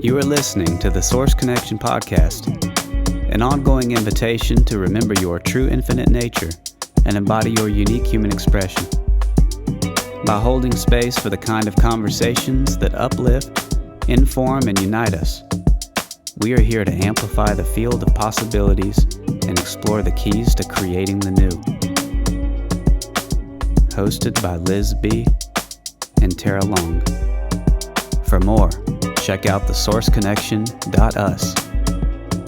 You are listening to the Source Connection Podcast, an ongoing invitation to remember your true infinite nature and embody your unique human expression. By holding space for the kind of conversations that uplift, inform, and unite us, we are here to amplify the field of possibilities and explore the keys to creating the new. Hosted by Liz B. and Tarah Long. For more, check out thesourceconnection.us,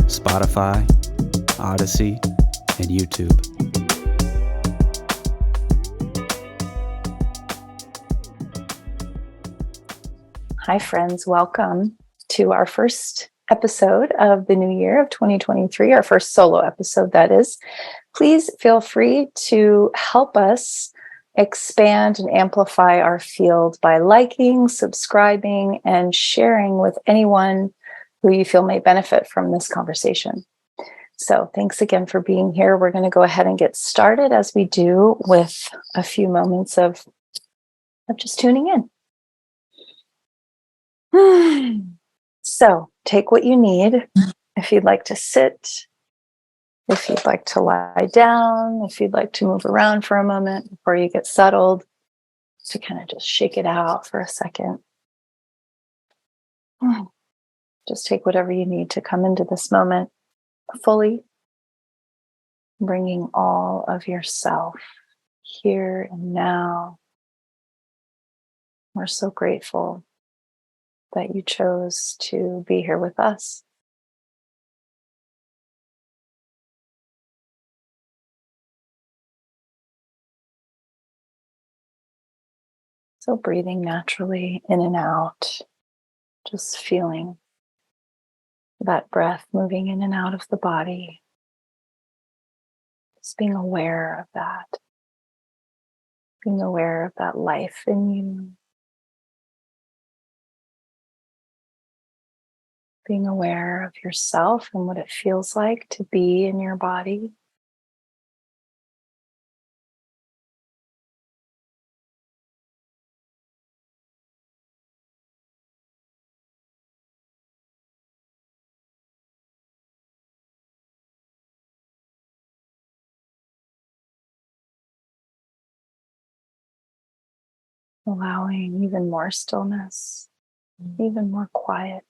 Spotify, Odyssey, and YouTube. Hi, friends. Welcome to our first episode of the new year of 2023, our first solo episode, that is. Please feel free to help us expand and amplify our field by liking, subscribing, and sharing with anyone who you feel may benefit from this conversation. So thanks again for being here. We're going to go ahead and get started as we do with a few moments of just tuning in. So take what you need. If you'd like to sit, if you'd like to lie down, if you'd like to move around for a moment before you get settled, to kind of just shake it out for a second. Just take whatever you need to come into this moment fully, bringing all of yourself here and now. We're so grateful that you chose to be here with us. So breathing naturally in and out, just feeling that breath moving in and out of the body. Just being aware of that. Being aware of that life in you. Being aware of yourself and what it feels like to be in your body. Allowing even more stillness, even more quiet.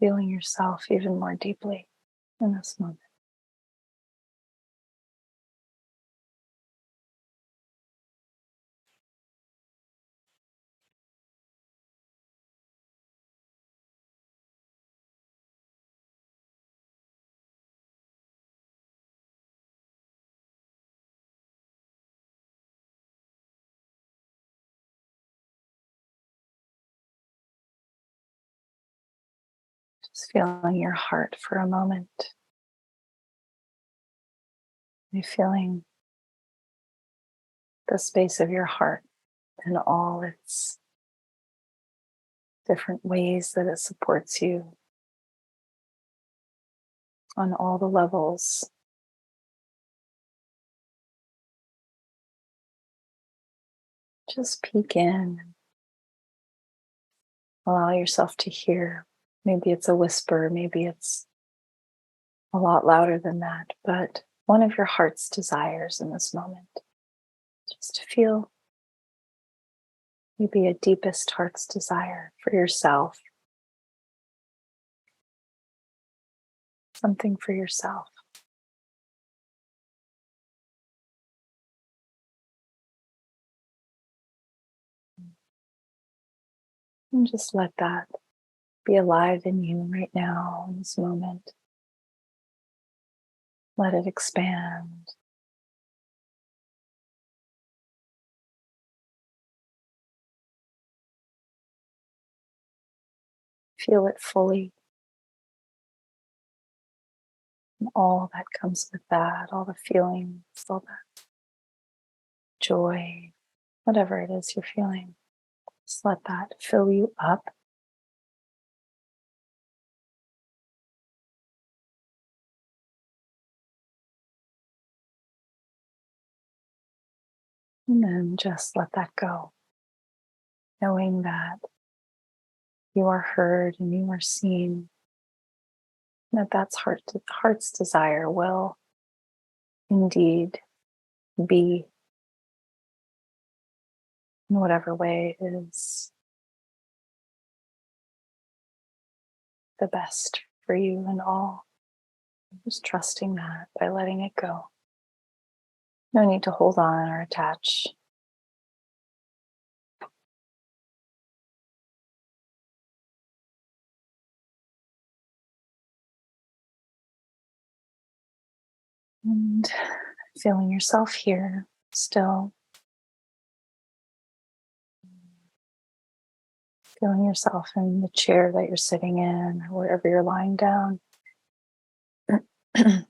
Feeling yourself even more deeply in this moment. Just feeling your heart for a moment. You're feeling the space of your heart and all its different ways that it supports you on all the levels. Just peek in. Allow yourself to hear. Maybe it's a whisper, maybe it's a lot louder than that, but one of your heart's desires in this moment. Just to feel maybe a deepest heart's desire for yourself. Something for yourself. And just let that be alive in you right now in this moment. Let it expand. Feel it fully. And all that comes with that, all the feelings, all the joy, whatever it is you're feeling. Just let that fill you up. And then just let that go. knowing that you are heard and you are seen, and that's heart's desire will indeed be in whatever way is the best for you and all. Just trusting that by letting it go. No need to hold on or attach. And feeling yourself here still. Feeling yourself in the chair that you're sitting in or wherever you're lying down. Feeling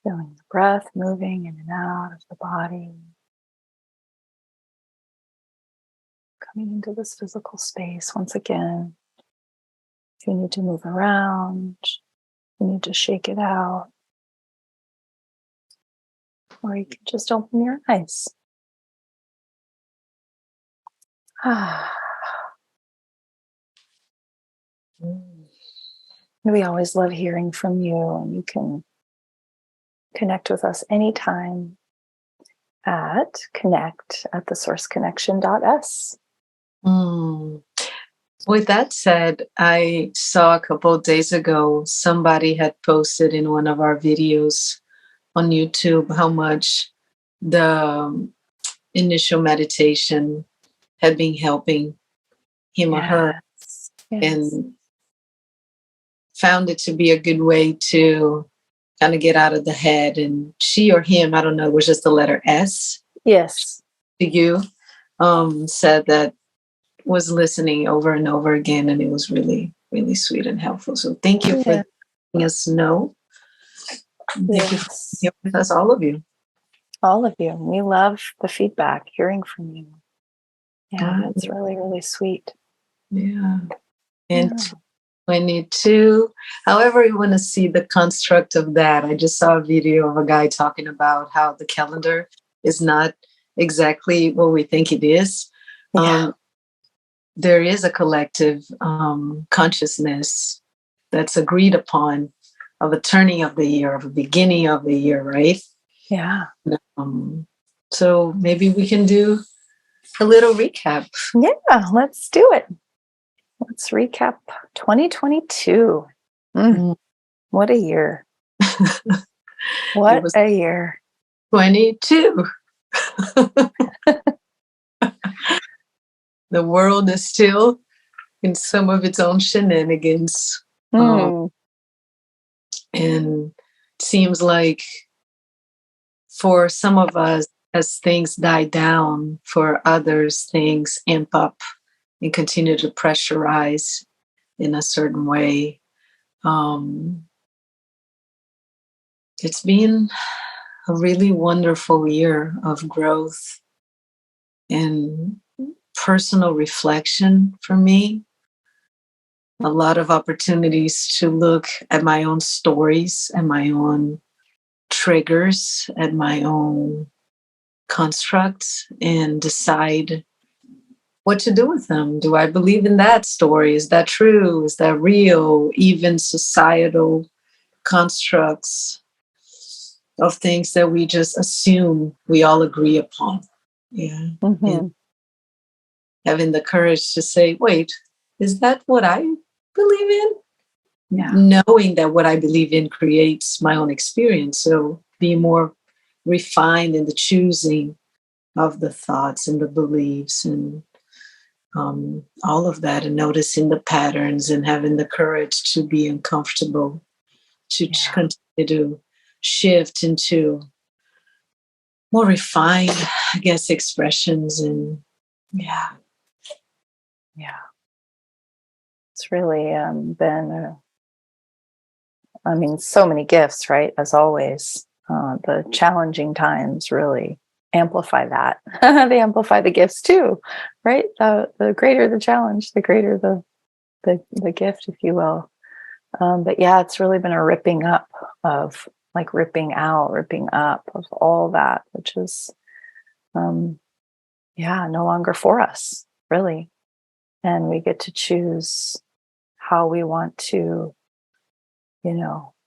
the breath moving in and out of the body. Coming into this physical space once again. If you need to move around, you need to shake it out. Or you can just open your eyes. We always love hearing from you, and you can connect with us anytime at connect@thesourceconnection.us. With that said, I saw a couple of days ago, somebody had posted in one of our videos on YouTube how much the initial meditation had been helping him or her, and found it to be a good way to kind of get out of the head. And she or him, I don't know, it was just the letter S. Yes. To you, said that was listening over and over again, and it was really, really sweet and helpful. So thank you for letting us know. Thank you for being with us, all of you. All of you. We love the feedback, hearing from you. Yeah, it's really, really sweet. Yeah. And 22, however you want to see the construct of that. I just saw a video of a guy talking about how the calendar is not exactly what we think it is. There is a collective consciousness that's agreed upon of a turning of the year, of a beginning of the year, right? Yeah. So maybe we can do a little recap. Yeah, let's do it. Let's recap 2022. What a year. What a year. 22. The world is still in some of its own shenanigans. And it seems like for some of us, as things die down, for others, things amp up and continue to pressurize in a certain way. It's been a really wonderful year of growth and personal reflection for me. A lot of opportunities to look at my own stories and my own triggers, at my own constructs, and decide what to do with them. Do I believe in that story? Is that true? Is that real? Even societal constructs of things that we just assume we all agree upon. Yeah. And having the courage to say, wait, is that what I believe in? Yeah. Knowing that what I believe in creates my own experience. So be more refined in the choosing of the thoughts and the beliefs and all of that, and noticing the patterns and having the courage to be uncomfortable, to continue to shift into more refined, I guess, expressions. And it's really been so many gifts, right? As always, the challenging times really amplify that. They amplify the gifts too, right? The greater the challenge, the greater the gift, if you will. But yeah, it's really been a ripping up of, like, ripping out, ripping up of all that, which is no longer for us, really. And we get to choose how we want to,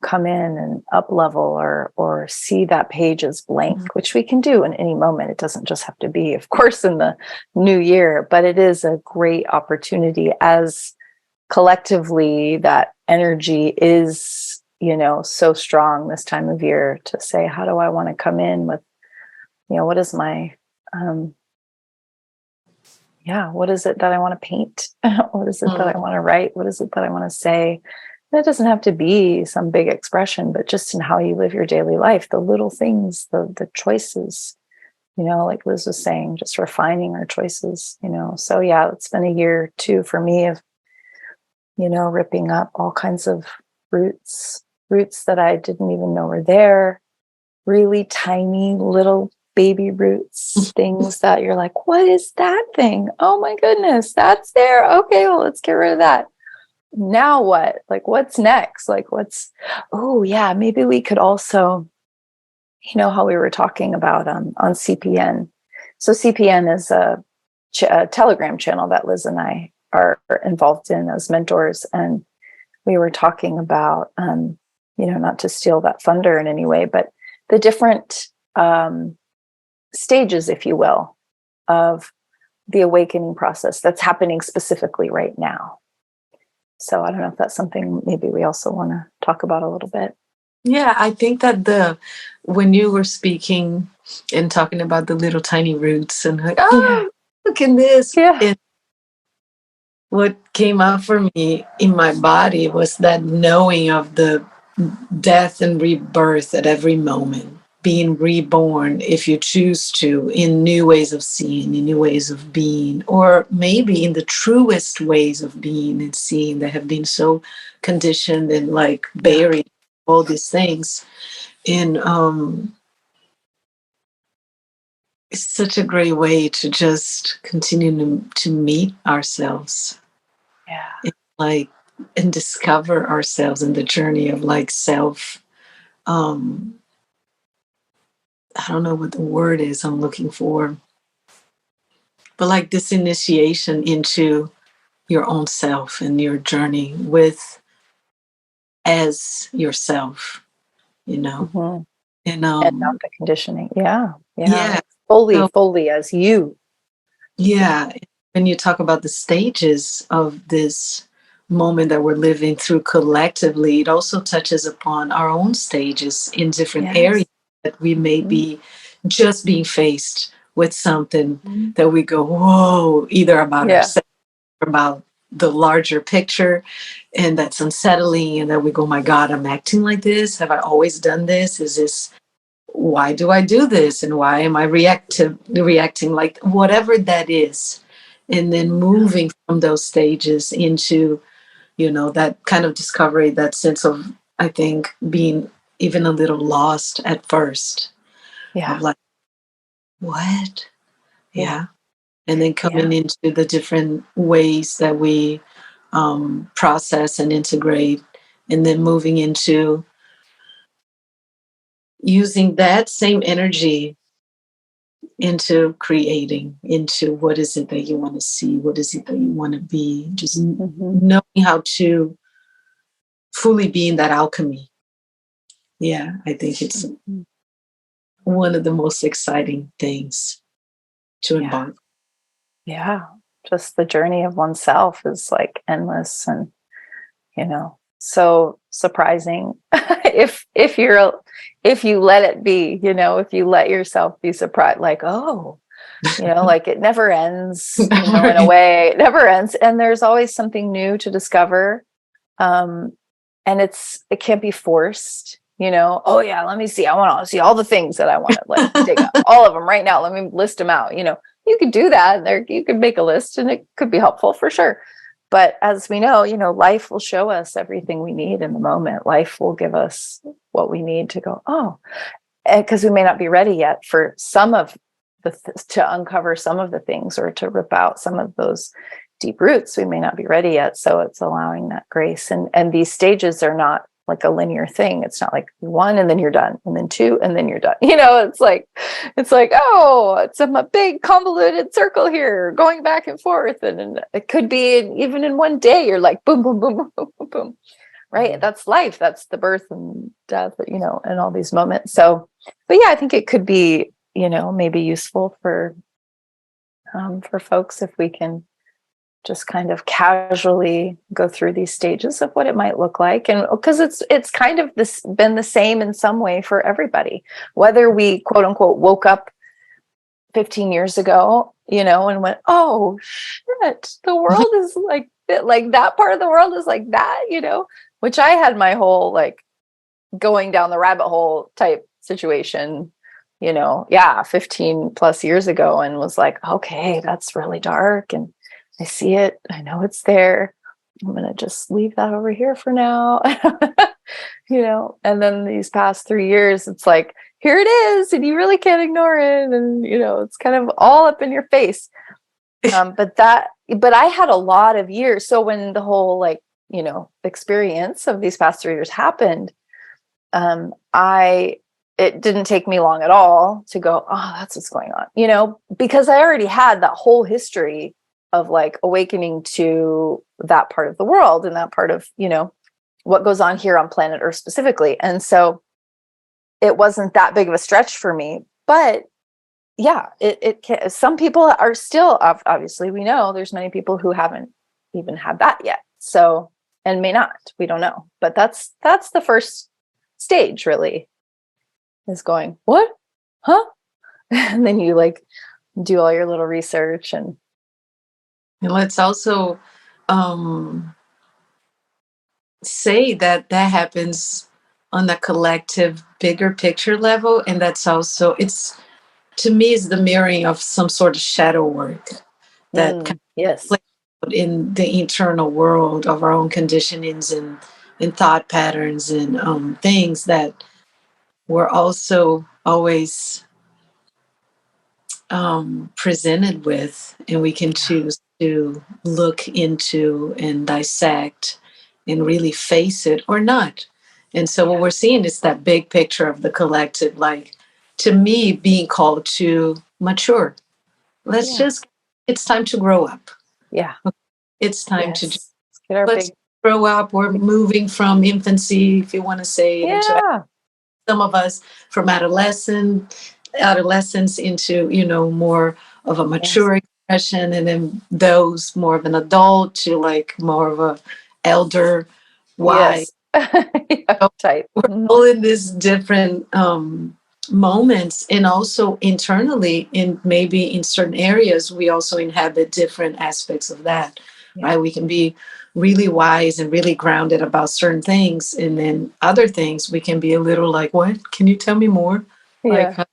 come in and up level or see that page as blank, which we can do in any moment. It doesn't just have to be, of course, in the new year, but it is a great opportunity as collectively that energy is, so strong this time of year to say, how do I want to come in with, what is my, what is it that I want to paint? What is it that I want to write? What is it that I want to say? And it doesn't have to be some big expression, but just in how you live your daily life, the little things, the choices, like Liz was saying, just refining our choices, So it's been a year too for me of, ripping up all kinds of roots that I didn't even know were there, really tiny little baby roots, things that you're like, what is that thing? Oh my goodness, that's there. Okay, well, let's get rid of that. Now what? Like, what's next? Like, maybe we could also, how we were talking about on CPN. So CPN is a Telegram channel that Liz and I are involved in as mentors. And we were talking about, not to steal that thunder in any way, but the different stages, if you will, of the awakening process that's happening specifically right now. So I don't know if that's something maybe we also want to talk about a little bit. Yeah, I think that when you were speaking and talking about the little tiny roots and like, look at this. Yeah. What came up for me in my body was that knowing of the death and rebirth at every moment, being reborn, if you choose to, in new ways of seeing, in new ways of being, or maybe in the truest ways of being and seeing that have been so conditioned and like buried, all these things. And it's such a great way to just continue to meet ourselves. Yeah. And discover ourselves in the journey of like self. I don't know what the word is I'm looking for, but like this initiation into your own self and your journey as yourself, Mm-hmm. and not the conditioning. Yeah. yeah, Fully as you. yeah. When you talk about the stages of this moment that we're living through collectively, it also touches upon our own stages in different areas that we may be just being faced with something that we go, whoa, either about ourselves or about the larger picture, and that's unsettling, and that we go, my God, I'm acting like this. Have I always done this? Why do I do this? And why am I reacting like whatever that is? And then moving from those stages into, that kind of discovery, that sense of, I think, being even a little lost at first. Yeah. Of like, what? Yeah. And then coming into the different ways that we process and integrate, and then moving into using that same energy into creating, into what is it that you want to see, what is it that you want to be, just knowing how to fully be in that alchemy. Yeah, I think it's one of the most exciting things to embark. Yeah, just the journey of oneself is like endless and, so surprising if you let it be, if you let yourself be surprised, like, oh, like it never ends, in a way, it never ends. And there's always something new to discover. And it can't be forced, oh yeah, let me see. I want to see all the things that I want to like dig up, all of them right now. Let me list them out. You could do that. You could make a list and it could be helpful for sure. But as we know, life will show us everything we need in the moment. Life will give us what we need to go, oh, because we may not be ready yet for some of to uncover some of the things or to rip out some of those deep roots. We may not be ready yet. So it's allowing that grace. And these stages are not like a linear thing. It's not like one and then you're done, and then two and then you're done. It's like, oh, it's a big convoluted circle here going back and forth. And it could be even in one day, you're like, boom, boom, boom, boom, boom, boom, boom. Right. That's life. That's the birth and death, and all these moments. So, but yeah, I think it could be, maybe useful for folks if we can just kind of casually go through these stages of what it might look like. And because it's kind of been the same in some way for everybody, whether we quote unquote woke up 15 years ago, and went, oh shit, the world is like that part of the world is like that, which I had my whole like going down the rabbit hole type situation, 15 plus years ago, and was like, okay, that's really dark. And I see it. I know it's there. I'm going to just leave that over here for now. And then these past 3 years, it's like, here it is. And you really can't ignore it. And, it's kind of all up in your face. But I had a lot of years. So when the whole experience of these past 3 years happened, it didn't take me long at all to go, oh, that's what's going on, because I already had that whole history of like awakening to that part of the world and that part of, what goes on here on planet Earth specifically. And so it wasn't that big of a stretch for me, but yeah, it can, some people are still, obviously we know there's many people who haven't even had that yet. So, and may not, we don't know, but that's the first stage really, is going, what? Huh? And then you like do all your little research and let's also say that happens on the collective bigger picture level. And that's also, to me, is the mirroring of some sort of shadow work that yes, plays out in the internal world of our own conditionings and thought patterns and things that we're also always presented with, and we can choose to look into and dissect and really face it or not. And so what we're seeing is that big picture of the collective, like, to me, being called to mature. It's time to grow up. Yeah. It's time to get our let's grow up. We're moving from infancy, if you want to say, into some of us from adolescence into, more of a mature expression, and then those more of an adult to like more of a elder wise type. We're all in these different moments, and also internally in maybe in certain areas we also inhabit different aspects of that, right? We can be really wise and really grounded about certain things, and then other things we can be a little like, what, can you tell me more? Like, how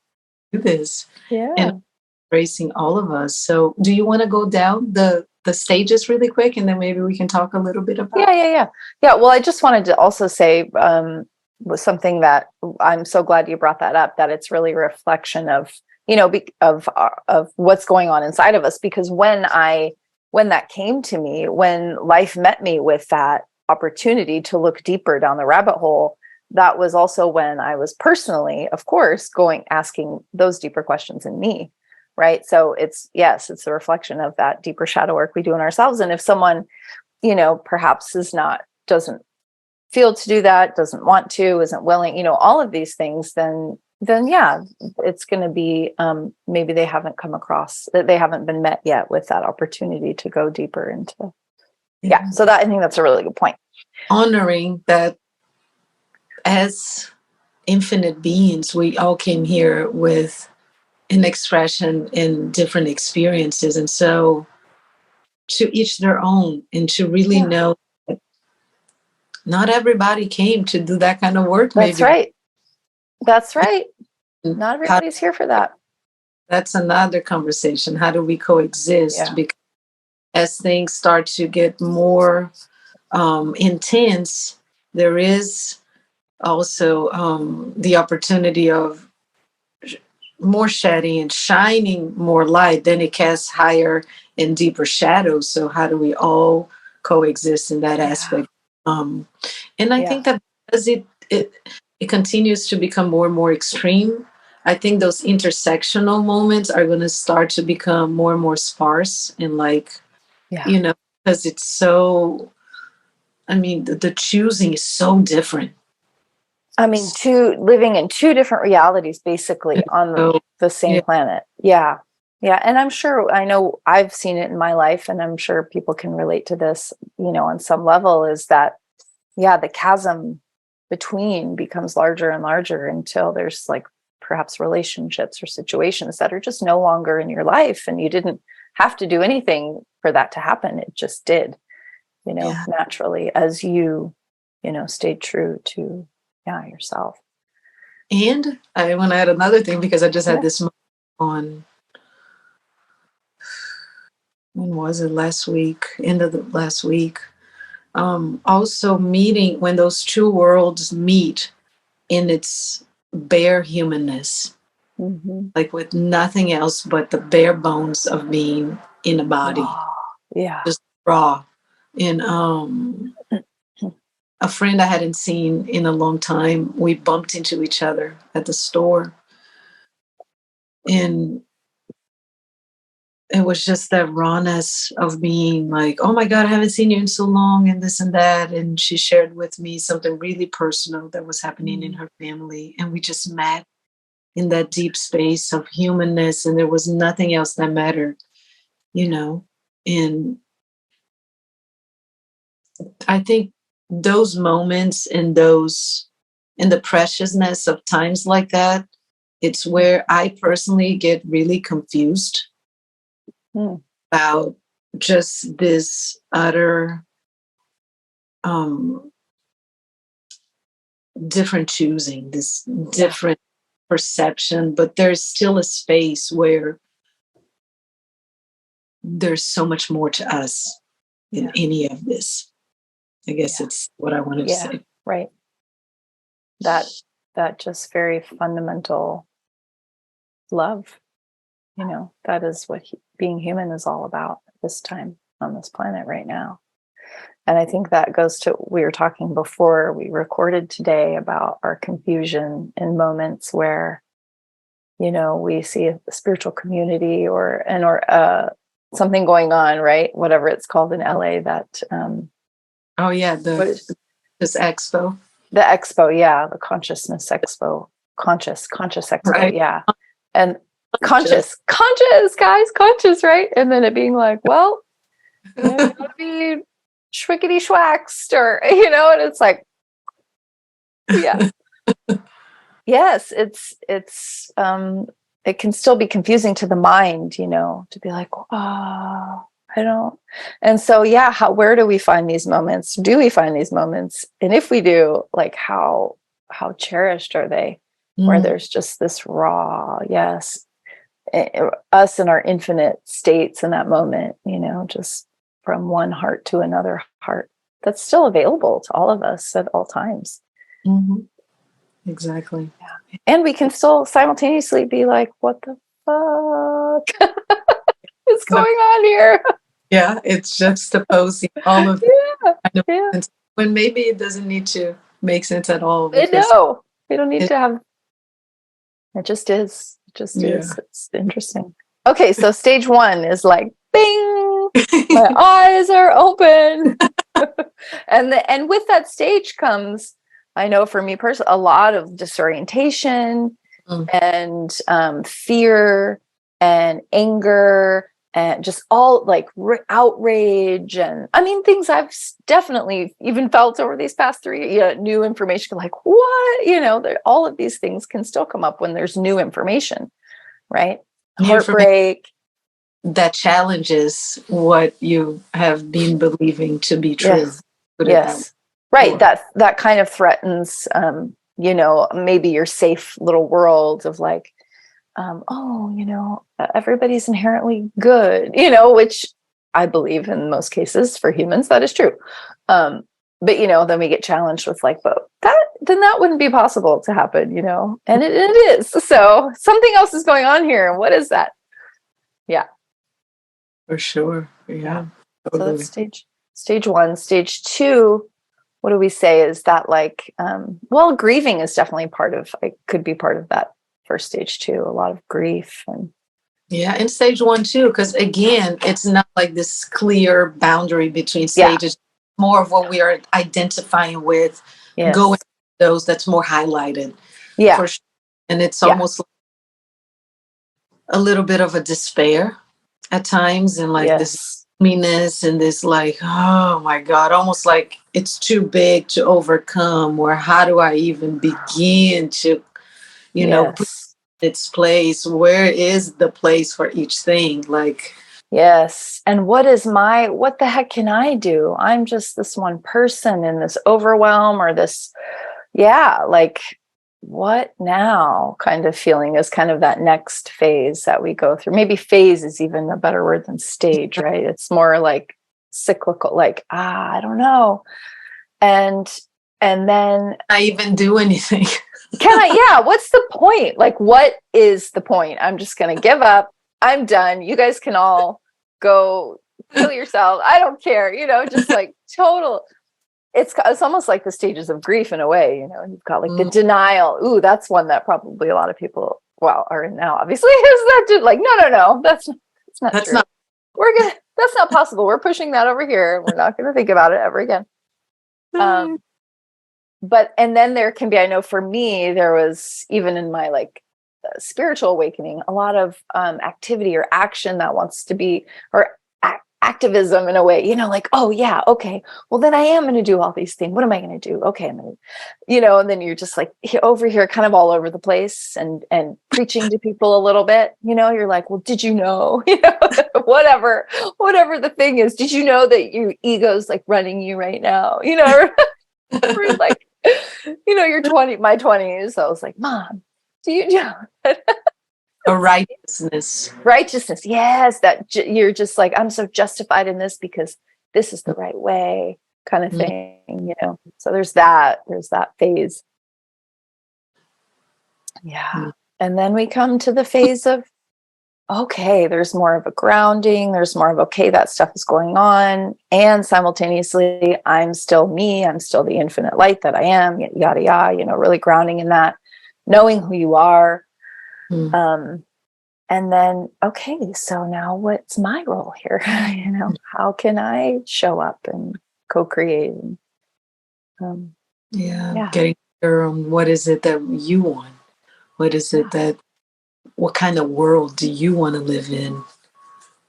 do this? And embracing all of us. So do you want to go down the stages really quick, and then maybe we can talk a little bit about yeah. Well, I just wanted to also say was something that I'm so glad you brought that up, that it's really a reflection of of what's going on inside of us. Because when that came to me, when life met me with that opportunity to look deeper down the rabbit hole, that was also when I was personally, of course, asking those deeper questions in me. Right. So it's a reflection of that deeper shadow work we do in ourselves. And if someone, perhaps doesn't feel to do that, doesn't want to, isn't willing, all of these things, then it's going to be, maybe they haven't come across that, they haven't been met yet with that opportunity to go deeper into. So I think that's a really good point. Honoring that as infinite beings, we all came here with an expression in different experiences, and so to each their own, and to really know that not everybody came to do that kind of work. That's right. Not everybody's here for that. That's another conversation. How do we coexist? Because as things start to get more intense, there is also the opportunity of more shedding and shining more light. Then it casts higher and deeper shadows. So how do we all coexist in that aspect? And I think that as it continues to become more and more extreme, I think those intersectional moments are going to start to become more and more sparse and like, you know, because it's so, I mean, the choosing is so different. I mean, living in two different realities, basically on the same planet. Yeah. Yeah. And I'm sure, I know I've seen it in my life, and I'm sure people can relate to this, you know, on some level, is that, the chasm between becomes larger and larger until there's like perhaps relationships or situations that are just no longer in your life. And you didn't have to do anything for that to happen. It just did, you know, naturally, as you know, stayed true to yourself. And I want to add another thing, because I just had this on, when was it, last week, end of the last week. Also meeting when those two worlds meet in its bare humanness, like with nothing else but the bare bones of being in a body, just raw. And a friend I hadn't seen in a long time, we bumped into each other at the store, and it was just that rawness of being like, oh my God, I haven't seen you in so long, and this and that. And she shared with me something really personal that was happening in her family. And we just met in that deep space of humanness, and there was nothing else that mattered, you know. And I think those moments and the preciousness of times like that, it's where I personally get really confused about just this utter different choosing, this different perception, but there's still a space where there's so much more to us than any of this. I guess it's what I wanted to say. Right. That just very fundamental love, you know, that is what being human is all about this time on this planet right now. And I think that goes to, we were talking before we recorded today about our confusion in moments where, you know, we see a spiritual community or something going on, right? Whatever it's called in LA, that this expo. The expo, the consciousness expo. Conscious expo, right. And conscious, guys, conscious, right? And then it being like, well, you gotta be schwickety schwaxed, or, you know, and it's like, yes, it's it can still be confusing to the mind, you know, to be like, oh, I don't. And so, where do we find these moments? Do we find these moments? And if we do, like, how cherished are they? Where there's just this raw, us in our infinite states in that moment, you know, just from one heart to another heart, that's still available to all of us at all times. Exactly. Yeah. And we can still simultaneously be like, what the fuck is going on here? Yeah, it's juxtaposing all of it. When maybe it doesn't need to make sense at all. No, we don't need to have. It just is. It just is. It's interesting. Okay, so stage 1 is like, bing, my eyes are open. and with that stage comes, I know for me personally, a lot of disorientation and fear and anger and just all like outrage. And I mean, things I've definitely even felt over these past 3 years, new information, like, what, you know, all of these things can still come up when there's new information, right? Heartbreak. That challenges what you have been believing to be true. Yes. Right. That kind of threatens, you know, maybe your safe little world of like, oh, you know, everybody's inherently good, you know, which I believe in most cases for humans, that is true. But, you know, then we get challenged with like, but then that wouldn't be possible to happen, you know, and it is. So something else is going on here. And what is that? Yeah. For sure. Yeah. Totally. So that's stage 1. Stage 2 what do we say? Is that like, well, grieving is definitely could be part of that first stage too. A lot of grief and. Yeah, in stage 1 too, because again, it's not like this clear boundary between stages. More of what we are identifying with, going those that's more highlighted. Yeah. For sure. And it's almost like a little bit of a despair at times, and like this meanness and this like, oh my God, almost like it's too big to overcome, or how do I even begin to, put its place? Where is the place for each thing? Like, yes. And what the heck can I do? I'm just this one person in this overwhelm, or this, like, what now kind of feeling is kind of that next phase that we go through. Maybe phase is even a better word than stage, right? It's more like cyclical, like, I don't know. And then I even do anything. What's the point? Like, what is the point? I'm just going to give up. I'm done. You guys can all go kill yourself. I don't care, just like total. It's almost like the stages of grief in a way, you've got like the denial. Ooh, that's one that probably a lot of people, are in now, obviously. Is that like, no, that's not true. That's not possible. We're pushing that over here. We're not going to think about it ever again. But, and then there can be, I know for me, there was even in my like spiritual awakening, a lot of activity or action that wants to be, or activism in a way, like, oh yeah, okay, well then I am going to do all these things. What am I going to do? Okay, I'm going to, and then you're just like over here, kind of all over the place, and preaching to people a little bit. You're like, well, did you know? Whatever the thing is, did you know that your ego's like running you right now? We're like, you're 20, my 20s. So I was like, Mom, do you know that? A righteousness. Yes. That you're just like, I'm so justified in this because this is the right way, kind of thing, So there's that phase. Yeah. And then we come to the phase of, okay, there's more of a grounding. There's more of, okay, that stuff is going on. And simultaneously, I'm still me. I'm still the infinite light that I am, yada, yada, really grounding in that, knowing who you are. And then, okay, so now what's my role here? How can I show up and co-create? Getting clear on what is it that you want? What is it what kind of world do you want to live in?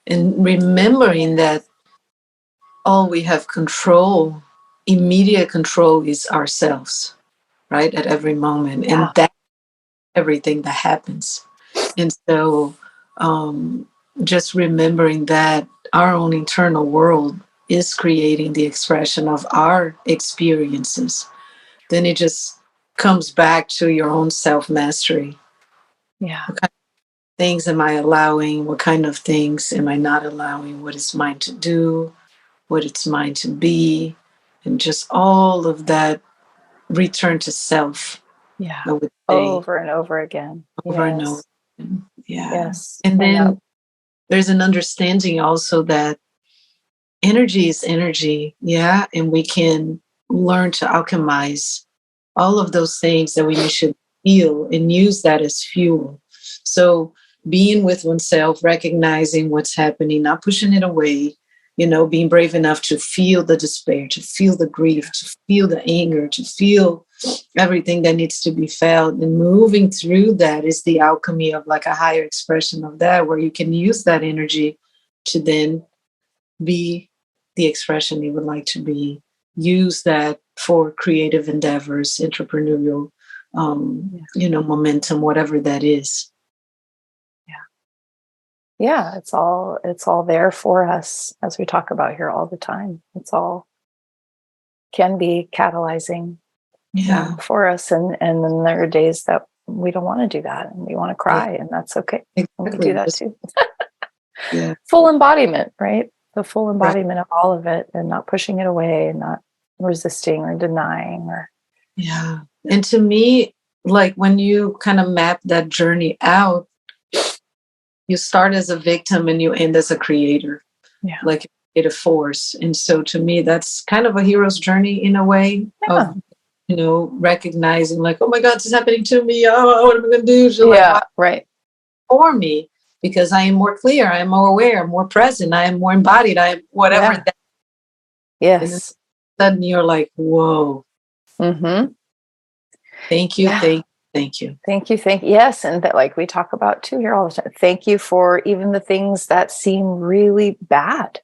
And remembering that all we have control, immediate control, is ourselves, right? At every moment. And that's everything that happens. And so just remembering that our own internal world is creating the expression of our experiences, then it just comes back to your own self-mastery. Yeah. What kind of things am I allowing? What kind of things am I not allowing? What is mine to do? What it's mine to be? And just all of that return to self. Yeah. Over and over again. Over and over. Yeah. Yes. And then there's an understanding also that energy is energy. Yeah. And we can learn to alchemize all of those things that we should feel and use that as fuel. So being with oneself, recognizing what's happening, not pushing it away, being brave enough to feel the despair, to feel the grief, to feel the anger, to feel everything that needs to be felt, and moving through that is the alchemy of like a higher expression of that, where you can use that energy to then be the expression you would like to be. Use that for creative endeavors, entrepreneurial, momentum, whatever that is. Yeah, it's all there for us, as we talk about here all the time. It's all can be catalyzing for us. And then there are days that we don't want to do that and we want to cry, and that's okay. Exactly. We can do that too. Full embodiment, right? The full embodiment of all of it, and not pushing it away and not resisting or denying And to me, like when you kind of map that journey out, you start as a victim and you end as a creator. Like creative force. And so to me, that's kind of a hero's journey in a way of, recognizing like, oh my God, this is happening to me. Oh, what am I going to do? So right. For me, because I am more clear, I am more aware, more present, I am more embodied, I am whatever that. Yes. And then suddenly you're like, whoa. Mm-hmm. Thank you. Thank you. Thank you. Yes. And that, like we talk about too here all the time. Thank you for even the things that seem really bad,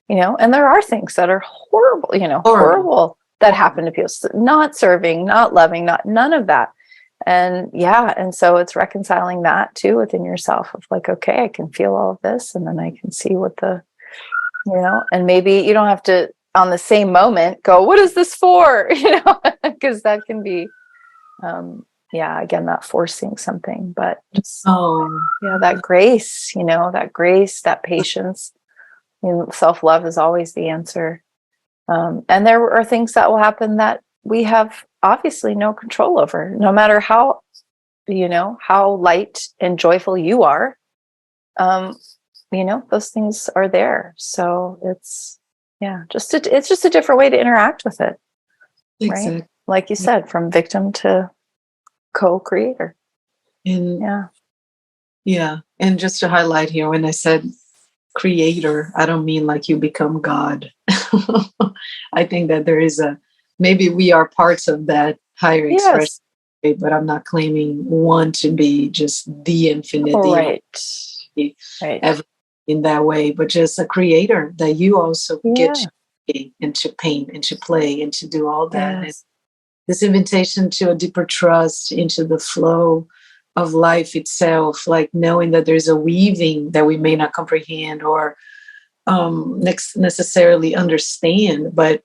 and there are things that are horrible, horrible that happen to people. So not serving, not loving, none of that. And and so it's reconciling that too within yourself of like, okay, I can feel all of this, and then I can see what and maybe you don't have to on the same moment go, what is this for? Because that can be, again, that forcing something, but just, that grace, that patience. Self-love is always the answer. And there are things that will happen that we have obviously no control over, no matter how light and joyful you are. Those things are there. So it's just a different way to interact with it. Exactly. Right? Like you said, from victim to co-creator. And and just to highlight here, when I said creator, I don't mean like you become God. I think that there is maybe we are parts of that higher expression, but I'm not claiming one to be just the infinite, ever in that way, but just a creator that you also get to be and to paint and to play and to do all that. And this invitation to a deeper trust into the flow of life itself, like knowing that there's a weaving that we may not comprehend or necessarily understand, but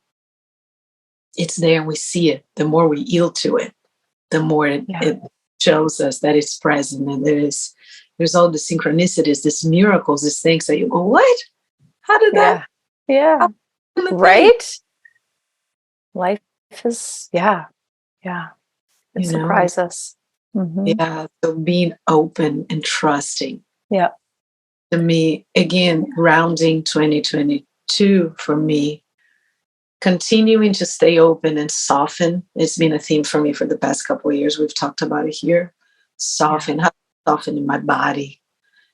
it's there and we see it. The more we yield to it, the more it shows us that it's present, and there's all the synchronicities, these miracles, these things that you go, what? How did that? Yeah. Right? Life is, it surprises us. Mm-hmm. Yeah. So being open and trusting. Yeah. To me, again, rounding 2022 for me, continuing to stay open and soften. It's been a theme for me for the past couple of years. We've talked about it here. Soften, how to soften in my body.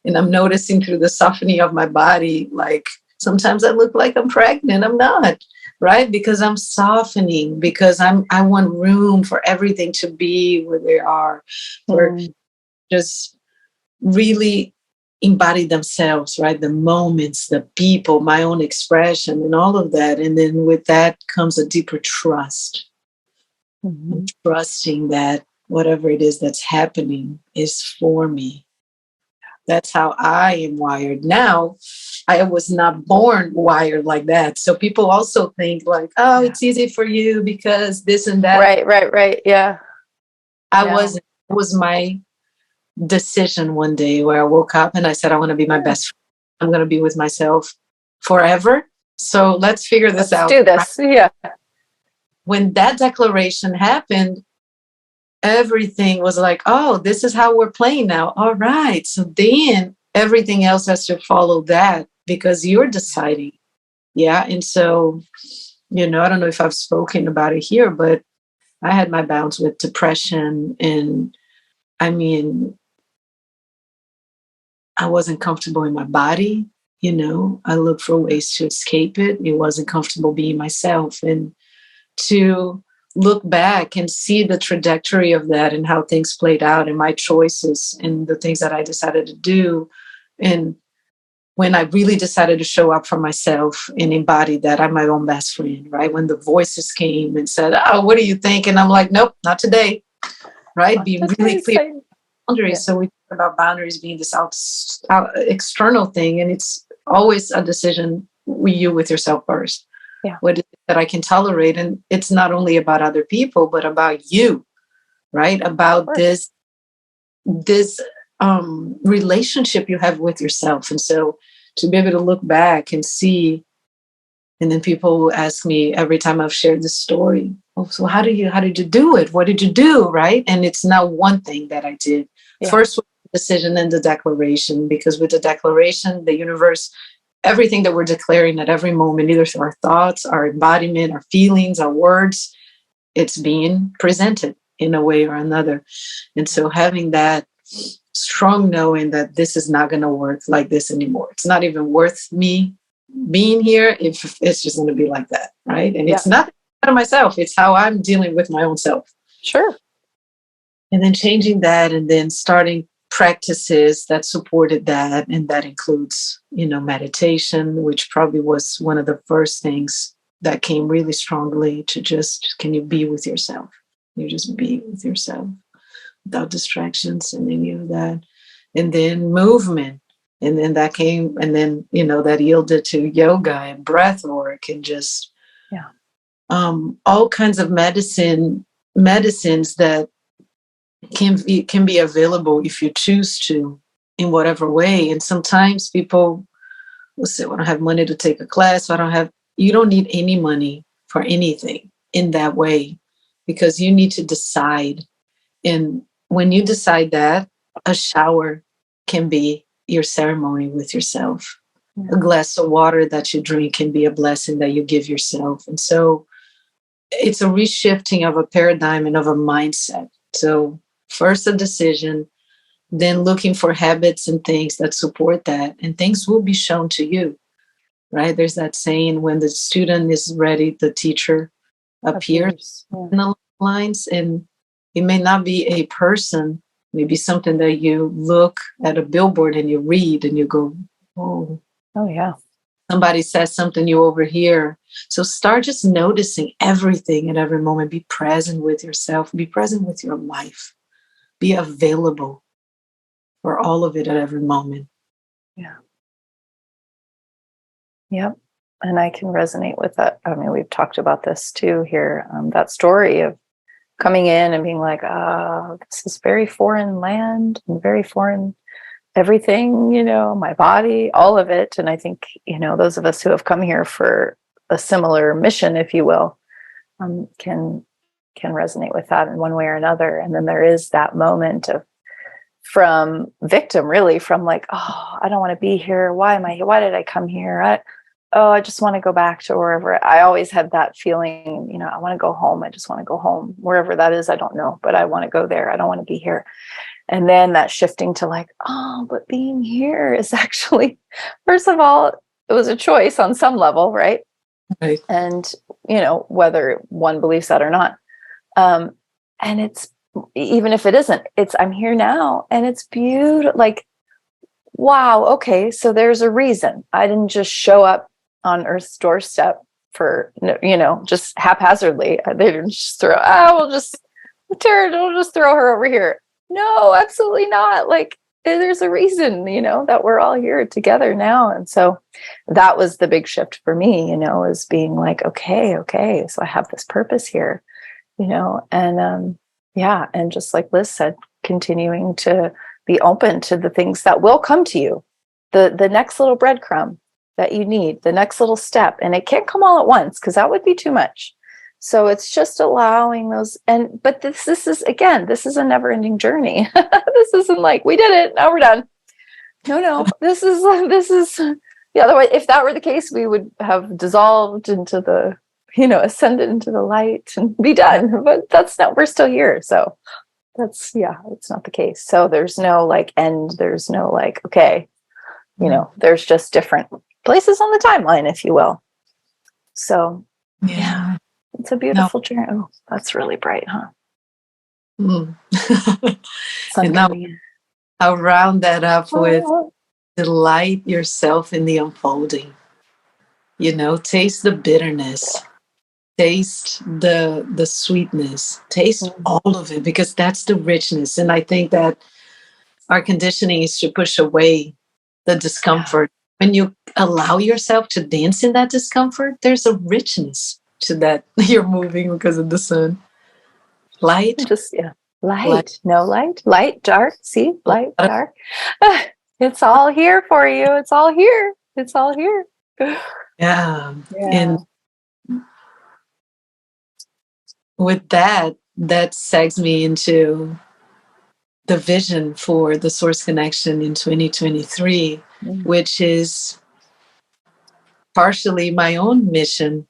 And I'm noticing through the softening of my body, like sometimes I look like I'm pregnant. I'm not, right? Because I'm softening, because I want room for everything to be where they are, for just really embody themselves, right? The moments, the people, my own expression, and all of that. And then with that comes a deeper trust. Mm-hmm. Trusting that whatever it is that's happening is for me. That's how I am wired. Now, I was not born wired like that. So people also think like, oh, it's easy for you because this and that. Right. Yeah. It was my decision one day where I woke up and I said, I want to be my best friend. I'm going to be with myself forever. So let's figure this out. Do this. Right? Yeah. When that declaration happened, everything was like, oh, this is how we're playing now. All right. So then everything else has to follow that because you're deciding. Yeah. And so, I don't know if I've spoken about it here, but I had my bouts with depression. And I mean, I wasn't comfortable in my body. I looked for ways to escape it. It wasn't comfortable being myself. And to look back and see the trajectory of that and how things played out and my choices and the things that I decided to do. And when I really decided to show up for myself and embody that, I'm my own best friend, right? When the voices came and said, oh, what do you think? And I'm like, nope, not today, right? Being really clear. Boundaries. Yeah. So we talk about boundaries being this external thing, and it's always a decision you with yourself first. Yeah. What is it that I can tolerate? And it's not only about other people, but about you, right? About this relationship you have with yourself. And so to be able to look back and see, and then people will ask me every time I've shared this story, oh, so how did you do it? What did you do? Right? And it's not one thing that I did. Yeah. First was the decision and the declaration, because with the declaration, the universe everything that we're declaring at every moment, either through our thoughts, our embodiment, our feelings, our words, it's being presented in a way or another. And so having that strong knowing that this is not going to work like this anymore. It's not even worth me being here if it's just going to be like that, right? And it's not out of myself. It's how I'm dealing with my own self. Sure. And then changing that and then starting practices that supported that. And that includes, meditation, which probably was one of the first things that came really strongly to just, can you be with yourself? You just be with yourself without distractions and any of that. And then movement. And then that came, and then, that yielded to yoga and breath work and just all kinds of medicines that can be available if you choose to, in whatever way. And sometimes people will say, well, I don't have money to take a class. You don't need any money for anything in that way, because you need to decide. And when you decide that, a shower can be your ceremony with yourself. A glass of water that you drink can be a blessing that you give yourself. And so it's a reshifting of a paradigm and of a mindset. So first a decision, then looking for habits and things that support that, and things will be shown to you, right? There's that saying, when the student is ready, the teacher appears in the lines. And it may not be a person, maybe something that you look at a billboard and you read and you go, oh yeah. Somebody says something you overhear. So start just noticing everything at every moment. Be present with yourself. Be present with your life. Be available for all of it at every moment. Yeah. Yep. And I can resonate with that. I mean, we've talked about this too here. That story of coming in and being like, this is very foreign land and very foreign everything, my body, all of it. And I think, those of us who have come here for a similar mission, if you will, can resonate with that in one way or another. And then there is that moment from victim, really, from like, I don't want to be here. Why am I here? Why did I come here? I just want to go back to wherever. I always had that feeling, I want to go home. I just want to go home, wherever that is. I don't know, but I want to go there. I don't want to be here. And then that shifting to like, but being here is actually, first of all, it was a choice on some level, right? Right. And, whether one believes that or not. And it's, even if it isn't, I'm here now and it's beautiful. Like, wow, okay, so there's a reason. I didn't just show up on Earth's doorstep for, just haphazardly. They didn't just throw, we'll just throw her over here. No, absolutely not. Like, there's a reason, that we're all here together now. And so that was the big shift for me, is being like, okay, so I have this purpose here, and and just like Liz said, continuing to be open to the things that will come to you, the next little breadcrumb that you need, the next little step. And it can't come all at once, because that would be too much. So it's just allowing those, but this is a never-ending journey. This isn't like, we did it, now we're done. No, this is the other way. If that were the case, we would have dissolved into the, ascended into the light and be done. But that's not, we're still here. So it's not the case. So there's no like end, there's no like, okay, there's just different places on the timeline, if you will. So yeah. It's a beautiful journey. Oh, that's really bright, huh? And now I'll round that up with delight yourself in the unfolding. Taste the bitterness, taste the sweetness, taste all of it, because that's the richness. And I think that our conditioning is to push away the discomfort. When you allow yourself to dance in that discomfort, there's a richness to that. You're moving because of the sun. Light. Light. No light. Light, dark. See? Light, dark. It's all here for you. It's all here. It's all here. Yeah. And with that segs me into the vision for the Source Connection in 2023, which is partially my own mission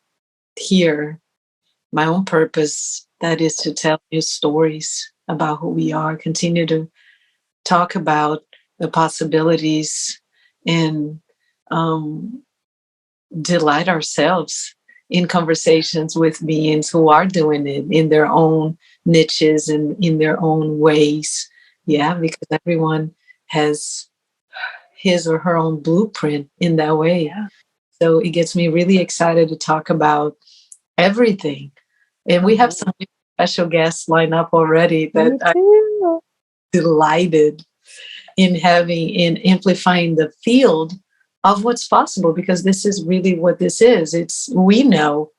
here, my own purpose, that is to tell you stories about who we are, continue to talk about the possibilities, and delight ourselves in conversations with beings who are doing it in their own niches and in their own ways. Yeah, because everyone has his or her own blueprint in that way. Yeah. So it gets me really excited to talk about everything. And we have some special guests lined up already that I'm delighted in having, in amplifying the field of what's possible, because this is really what this is. It's, we know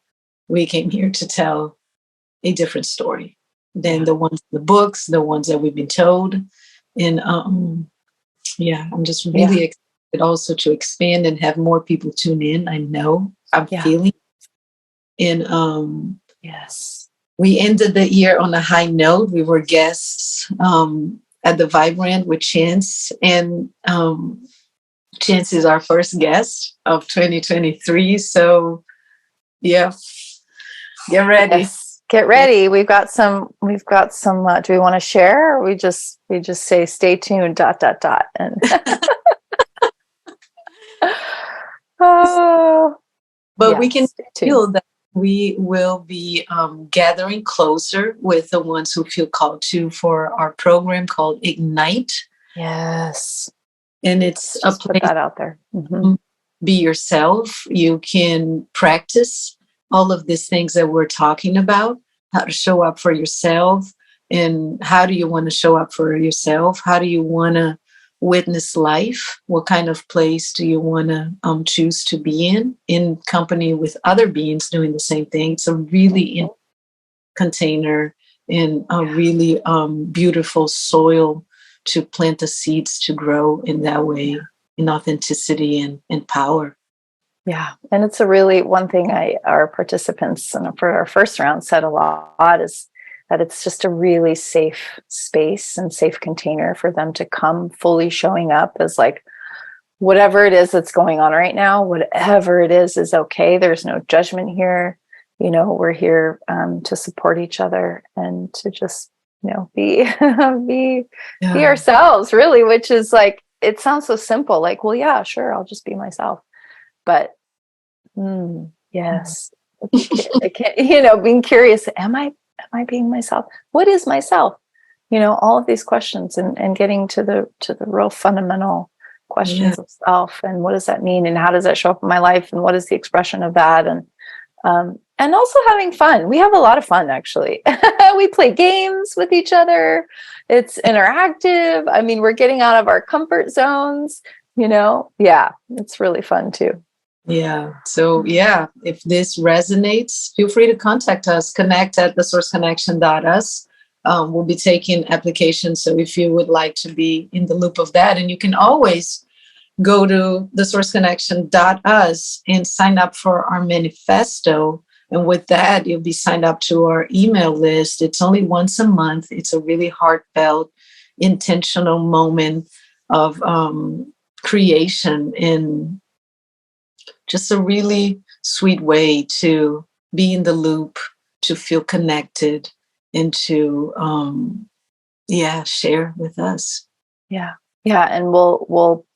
we came here to tell a different story than the ones in the books, the ones that we've been told. And yeah, I'm just really excited also to expand and have more people tune in. I know I'm feeling. And yes, we ended the year on a high note. We were guests at the Vibrant with Chance, and Chance is our first guest of 2023. So yeah, get ready. Yes. Get ready. We've got some, do we want to share, or we just say stay tuned ... and oh, but we can feel that we will be gathering closer with the ones who feel called to for our program called Ignite. Yes. And it's a place, put that out there. Be yourself. You can practice all of these things that we're talking about, how to show up for yourself, and how do you want to show up for yourself? How do you want to witness life? What kind of place do you want to choose to be in company with other beings doing the same thing? It's a really container and a really beautiful soil to plant the seeds to grow in that way, in authenticity and power. Yeah. And it's a really, one thing our participants for our first round said a lot is that it's just a really safe space and safe container for them to come fully showing up as like, whatever it is that's going on right now, whatever it is okay. There's no judgment here. You know, we're here to support each other and to just, you know, be ourselves, really, which is like, it sounds so simple, like, well, yeah, sure, I'll just be myself. But yes, I can't, you know, being curious, am I being myself? What is myself? You know, all of these questions and getting to the real fundamental questions of self, and what does that mean, and how does that show up in my life, and what is the expression of that, and also having fun. We have a lot of fun, actually. We play games with each other. It's interactive. I mean, we're getting out of our comfort zones, you know? Yeah, it's really fun too. Yeah. So yeah, if this resonates, feel free to contact us, connect at thesourceconnection.us. We'll be taking applications. So if you would like to be in the loop of that, and you can always go to thesourceconnection.us and sign up for our manifesto. And with that, you'll be signed up to our email list. It's only once a month. It's a really heartfelt, intentional moment of creation, and just a really sweet way to be in the loop, to feel connected, and to share with us. Yeah. And we'll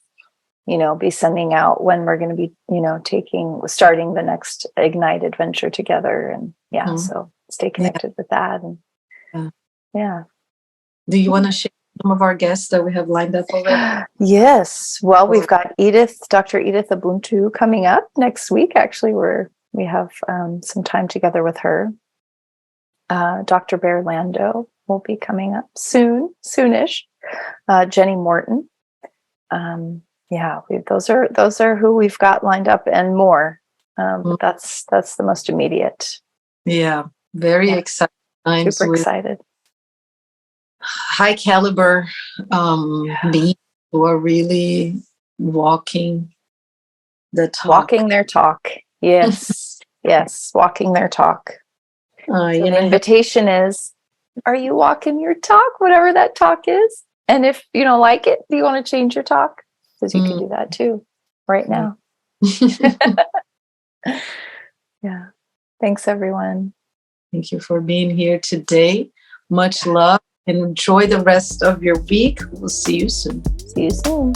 you know, be sending out when we're going to be, you know, starting the next Ignite adventure together. And so stay connected with that. And Do you want to share some of our guests that we have lined up already? Yes. Well, we've got Dr. Edith Ubuntu coming up next week. Actually, we have some time together with her. Dr. Bear Lando will be coming up soonish. Jenny Morton. Those are who we've got lined up, and more. But that's the most immediate. Yeah, very excited. Super excited. High caliber beings who are really walking the talk. Walking their talk. Yes. Yes. Walking their talk. So the invitation is, are you walking your talk, whatever that talk is? And if you don't like it, do you want to change your talk? Because you can do that too right now. Thanks, everyone. Thank you for being here today. Much love and enjoy the rest of your week. We'll see you soon. See you soon.